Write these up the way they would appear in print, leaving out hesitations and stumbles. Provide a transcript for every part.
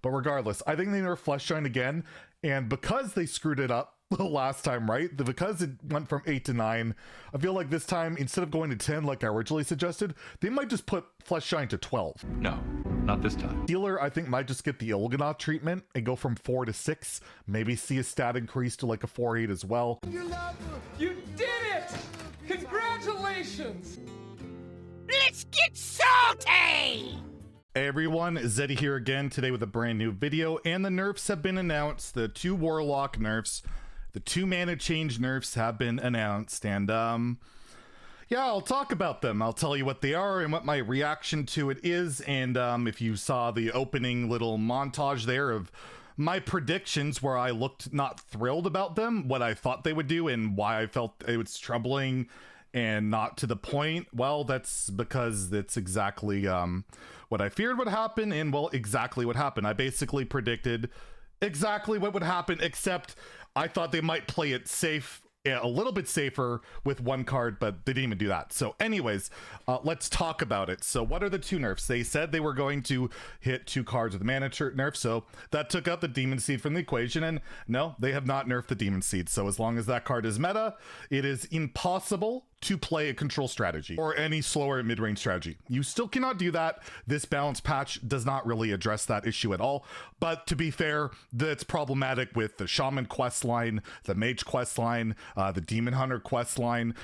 But regardless, I think they nerfed Flesh Giant again, and because they screwed it up the last time, right? Because it went from 8 to 9, I feel like this time, instead of going to 10 like I originally suggested, they might just put Flesh Giant to 12. No, not this time. Healer, I think, might just get the Il'gynoth treatment and go from 4 to 6. Maybe see a stat increase to like a 4-8 as well. You did it! Congratulations! Let's get salty! Hey everyone, Zeddy here again today with a brand new video, and the nerfs have been announced. The 2 Warlock nerfs, the 2 mana change nerfs have been announced, and yeah, I'll talk about them. I'll tell you what they are and what my reaction to it is, and if you saw the opening little montage there of my predictions where I looked not thrilled about them, what I thought they would do, and why I felt it was troubling and not to the point, well, that's because it's exactly what I feared would happen, and well, exactly what happened. I basically predicted exactly what would happen, except I thought they might play it safe, a little bit safer with 1 card, but they didn't even do that. So anyways, let's talk about it. So what are the 2 nerfs? They said they were going to hit 2 cards with the mana nerf, so that took out the Demon Seed from the equation, and no, they have not nerfed the Demon Seed. So as long as that card is meta, it is impossible to play a control strategy or any slower mid-range strategy. You still cannot do that. This balance patch does not really address that issue at all. But to be fair, that's problematic with the Shaman quest line, the Mage quest line, the Demon Hunter quest line.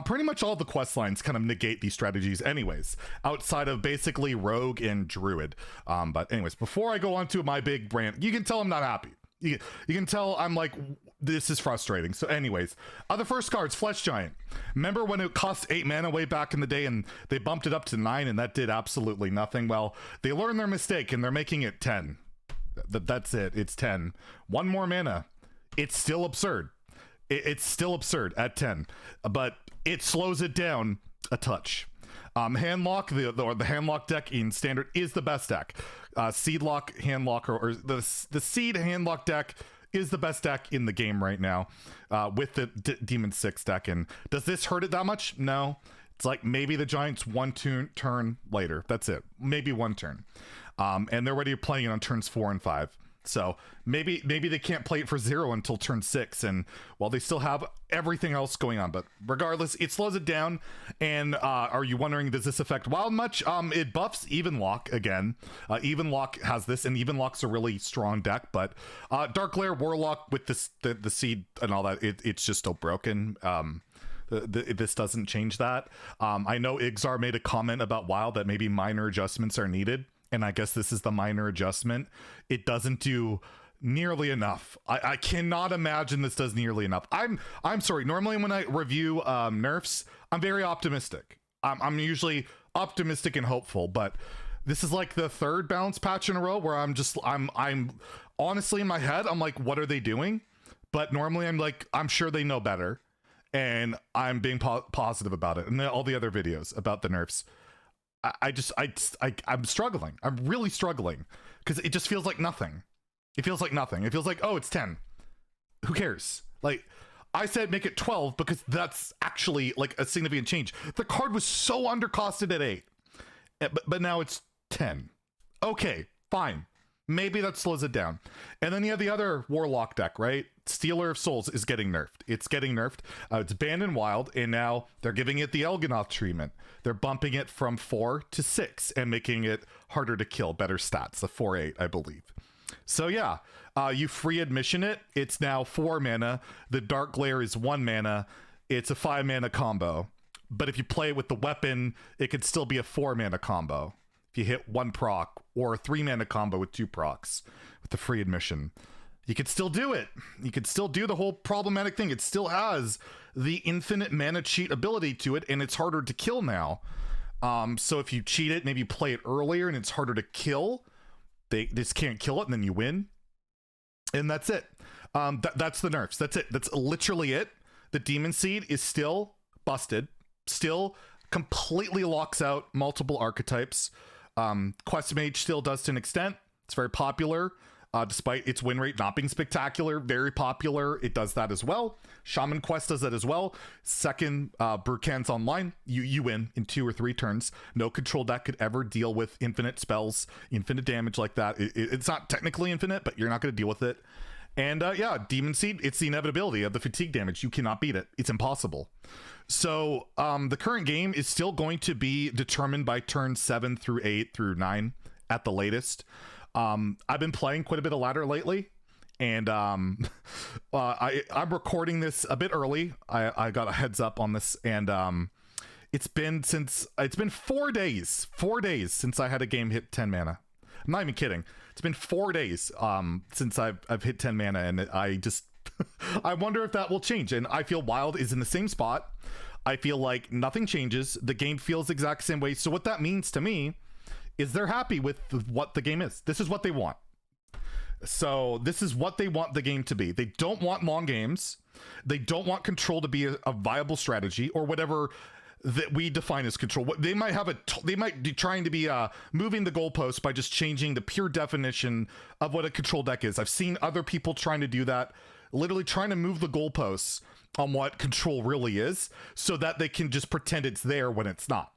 Pretty much all the quest lines kind of negate these strategies anyways, outside of basically Rogue and Druid. But anyways, before I go on to my big rant, you can tell I'm not happy. You can tell I'm like, this is frustrating. So anyways, the first card's Flesh Giant. Remember when it cost 8 mana way back in the day and they bumped it up to 9 and that did absolutely nothing? Well, they learned their mistake and they're making it 10. That's it. It's 10. 1 more mana. It's still absurd. It's still absurd at 10, but it slows it down a touch. Handlock, the Handlock deck in Standard is the best deck. Seedlock, Handlock, or the Seed Handlock deck is the best deck in the game right now, with the Demon 6 deck. And does this hurt it that much? No. It's like maybe the Giants 1 turn later. That's it. Maybe 1 turn. And they're already playing it on turns 4 and 5. So maybe they can't play it for 0 until turn 6, and well, they still have everything else going on. But regardless, it slows it down. And are you wondering, does this affect Wild much? It buffs Evenlock again. Evenlock has this, and Evenlock's a really strong deck. But Dark Lair Warlock with this the seed and all that, it's just still broken. This doesn't change that. I know Igzar made a comment about Wild that maybe minor adjustments are needed. And I guess this is the minor adjustment. It doesn't do nearly enough. I cannot imagine this does nearly enough. I'm sorry. Normally when I review nerfs, I'm very optimistic. I'm usually optimistic and hopeful, but this is like the 3rd balance patch in a row where I'm honestly in my head, I'm like, what are they doing? But normally I'm like, I'm sure they know better. And I'm being positive about it. And all the other videos about the nerfs, I'm struggling. I'm really struggling because it just feels like nothing. It feels like nothing. It feels like, oh, it's 10. Who cares? Like, I said make it 12 because that's actually like a significant change. The card was so undercosted at 8, but now it's 10. Okay, fine. Maybe that slows it down. And then you have the other Warlock deck, right? Stealer of Souls is getting nerfed. It's getting nerfed. It's banned in Wild, and now they're giving it the Il'gynoth treatment. They're bumping it from 4 to 6 and making it harder to kill, better stats, a 4-8, I believe. So yeah, you free admission it. It's now 4 mana. The Dark Glare is 1 mana. It's a 5 mana combo. But if you play it with the weapon, it could still be a 4 mana combo. If you hit 1 proc, or a 3 mana combo with 2 procs with the free admission, you could still do it. You could still do the whole problematic thing. It still has the infinite mana cheat ability to it, and it's harder to kill now. So if you cheat it, maybe you play it earlier and it's harder to kill. They just can't kill it, and then you win. And that's it. That's the nerfs. That's it. That's literally it. The Demon Seed is still busted. Still completely locks out multiple archetypes. Quest Mage still does to an extent. It's very popular. despite its win rate not being spectacular. Very popular. It does that as well. Shaman Quest does that as well. Second, Brucan's online. You win in 2 or 3 turns. No control deck could ever deal with infinite spells, infinite damage like that. It's not technically infinite, but you're not going to deal with it. And yeah, Demon Seed, it's the inevitability of the fatigue damage. You cannot beat it. It's impossible. So the current game is still going to be determined by turn 7 through 8 through 9 at the latest. I've been playing quite a bit of ladder lately, and I'm recording this a bit early. I got a heads up on this, and it's been 4 days since I had a game hit 10 mana. I'm not even kidding. It's been 4 days since I've hit 10 mana, and I just I wonder if that will change. And I feel Wild is in the same spot. I feel like nothing changes. The game feels the exact same way. So what that means to me is they're happy with what the game is. This is what they want. So this is what they want the game to be. They don't want long games. They don't want control to be a viable strategy, or whatever that we define as control. They might have they might be trying to be moving the goalpost by just changing the pure definition of what a control deck is. I've seen other people trying to do that, literally trying to move the goalposts on what control really is, so that they can just pretend it's there when it's not.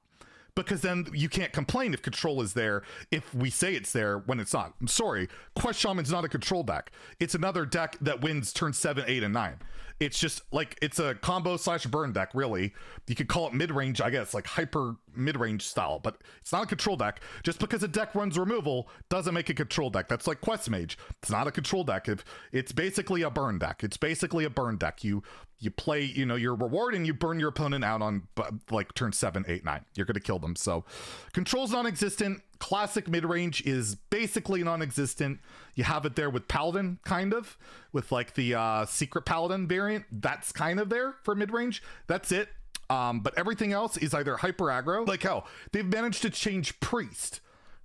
Because then you can't complain if control is there if we say it's there when it's not. I'm sorry, Quest Shaman's not a control deck. It's another deck that wins turn 7, 8, and 9. It's just like, it's a combo slash burn deck, really. You could call it mid-range, I guess, like hyper mid-range style, but it's not a control deck. Just because a deck runs removal doesn't make a control deck. That's like Quest Mage. It's not a control deck. It's basically a burn deck. It's basically a burn deck. You play, your reward, and you burn your opponent out on like turn 7, 8, 9. You're going to kill them. So control's non-existent. Classic mid-range is basically non-existent. You have it there with Paladin, kind of, with like the Secret Paladin variant. That's kind of there for mid-range. That's it. But everything else is either hyper aggro. Like hell, they've managed to change Priest.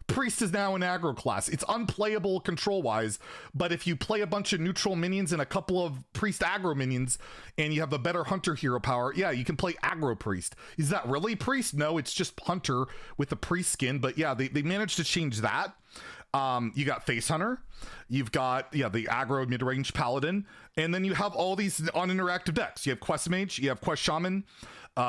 Priest is now an aggro class. It's unplayable control-wise, but if you play a bunch of neutral minions and a couple of Priest aggro minions, and you have a better Hunter hero power, yeah, you can play aggro Priest. Is that really Priest? No, it's just Hunter with a Priest skin, but yeah, they managed to change that. You got Face Hunter, you've got, the aggro mid-range Paladin, and then you have all these on-interactive decks. You have Quest Mage, you have Quest Shaman,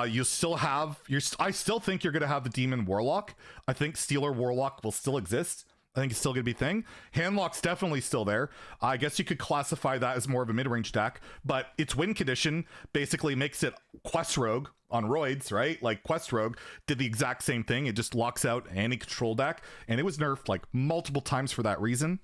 you still have I still think you're gonna have the Demon Warlock. I think Stealer Warlock will still exist. I think it's still gonna be a thing. Handlock's definitely still there. I guess you could classify that as more of a mid-range deck, but its win condition basically makes it Quest Rogue on roids, right? Like Quest Rogue did the exact same thing. It just locks out any control deck, and it was nerfed like multiple times for that reason.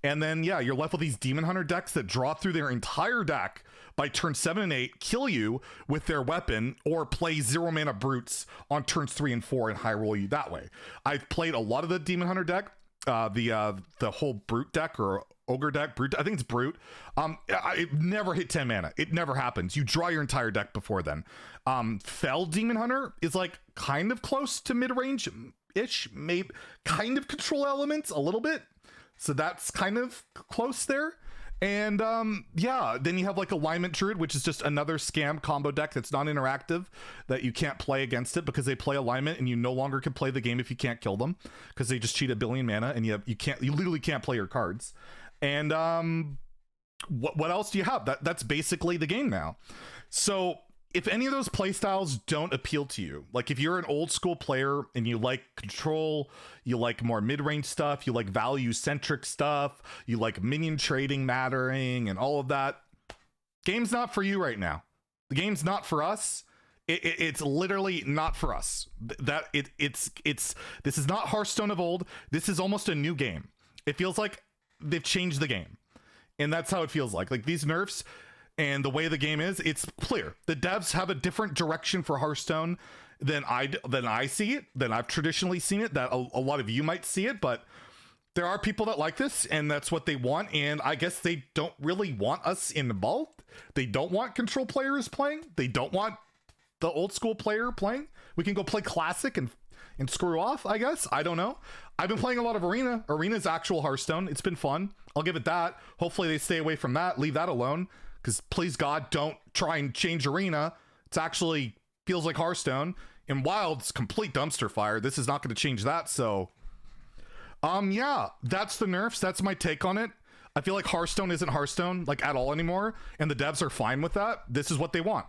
And then, yeah, you're left with these Demon Hunter decks that draw through their entire deck by turn 7 and 8, kill you with their weapon, or play 0 mana brutes on turns 3 and 4 and high roll you that way. I've played a lot of the Demon Hunter deck, the whole brute deck or ogre deck, brute. I think it's brute. It never hit 10 mana. It never happens. You draw your entire deck before then. Fell Demon Hunter is like kind of close to mid-range ish, maybe kind of control elements a little bit. So that's kind of close there. And yeah, then you have like Alignment Druid, which is just another scam combo deck that's non-interactive, that you can't play against it because they play alignment, and you no longer can play the game if you can't kill them, because they just cheat 1 billion mana, and you literally can't play your cards. And what else do you have? That's basically the game now. So if any of those playstyles don't appeal to you, like if you're an old school player and you like control, you like more mid-range stuff, you like value-centric stuff, you like minion trading mattering and all of that, game's not for you right now. The game's not for us. It's literally not for us. This is not Hearthstone of old. This is almost a new game. It feels like they've changed the game, and that's how it feels like these nerfs and the way the game is, it's clear the devs have a different direction for Hearthstone than I see it, than I've traditionally seen it, that a lot of you might see it. But there are people that like this, and that's what they want, and I guess they don't really want us involved. They don't want control players playing. They don't want the old school player playing. We can go play classic and screw off, I guess. I don't know. I've been playing a lot of Arena. Arena's actual Hearthstone. It's been fun. I'll give it that. Hopefully they stay away from that. Leave that alone. Because please God, don't try and change Arena. It's actually feels like Hearthstone. And Wild's complete dumpster fire. This is not going to change that. So, yeah, that's the nerfs. That's my take on it. I feel like Hearthstone isn't Hearthstone like at all anymore, and the devs are fine with that. This is what they want.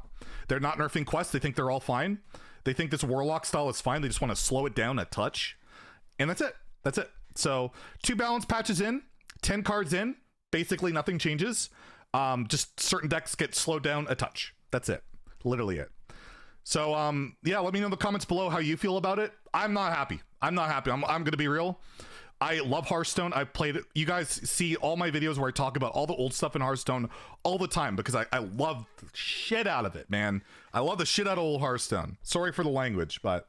They're not nerfing quests. They think they're all fine. They think this Warlock style is fine. They just want to slow it down a touch, and that's it. That's it. So 2 balance patches in, 10 cards in, basically nothing changes. Just certain decks get slowed down a touch. That's it. Literally it. So yeah, let me know in the comments below how you feel about it. I'm not happy. I'm not happy. I'm gonna be real. I love Hearthstone. I've played it. You guys see all my videos where I talk about all the old stuff in Hearthstone all the time because I love the shit out of it, man. I love the shit out of old Hearthstone. Sorry for the language, but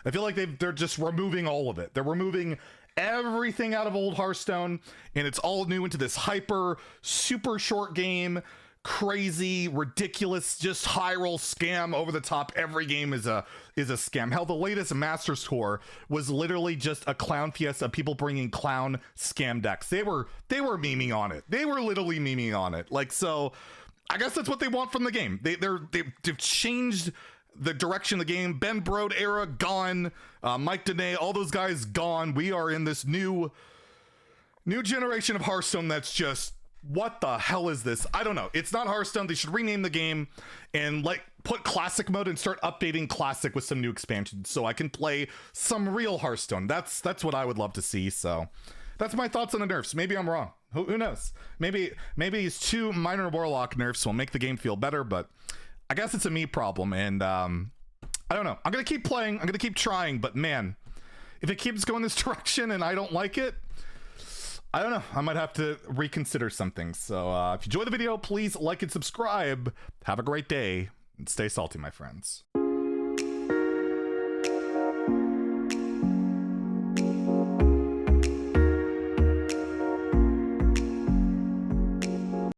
I feel like they're just removing all of it. They're removing everything out of old Hearthstone, and it's all new into this hyper, super short game, crazy, ridiculous, just high roll scam over the top. Every game is a scam. Hell, the latest Masters Tour was literally just a clown fiesta of people bringing clown scam decks. They were memeing on it. They were literally memeing on it. Like, so I guess that's what they want from the game. They've changed the direction of the game. Ben Brode era gone. Mike Danae, all those guys gone. We are in this new generation of Hearthstone that's just, what the hell is this? I don't know. It's not Hearthstone. They should rename the game and like put classic mode and start updating classic with some new expansions so I can play some real Hearthstone. That's what I would love to see. So that's my thoughts on the nerfs. Maybe I'm wrong. Who knows? Maybe these 2 minor Warlock nerfs will make the game feel better, but I guess it's a me problem, and I don't know. I'm gonna keep playing. I'm gonna keep trying, but man, if it keeps going this direction and I don't like it, I don't know. I might have to reconsider something. So if you enjoyed the video, please like and subscribe. Have a great day and stay salty, my friends.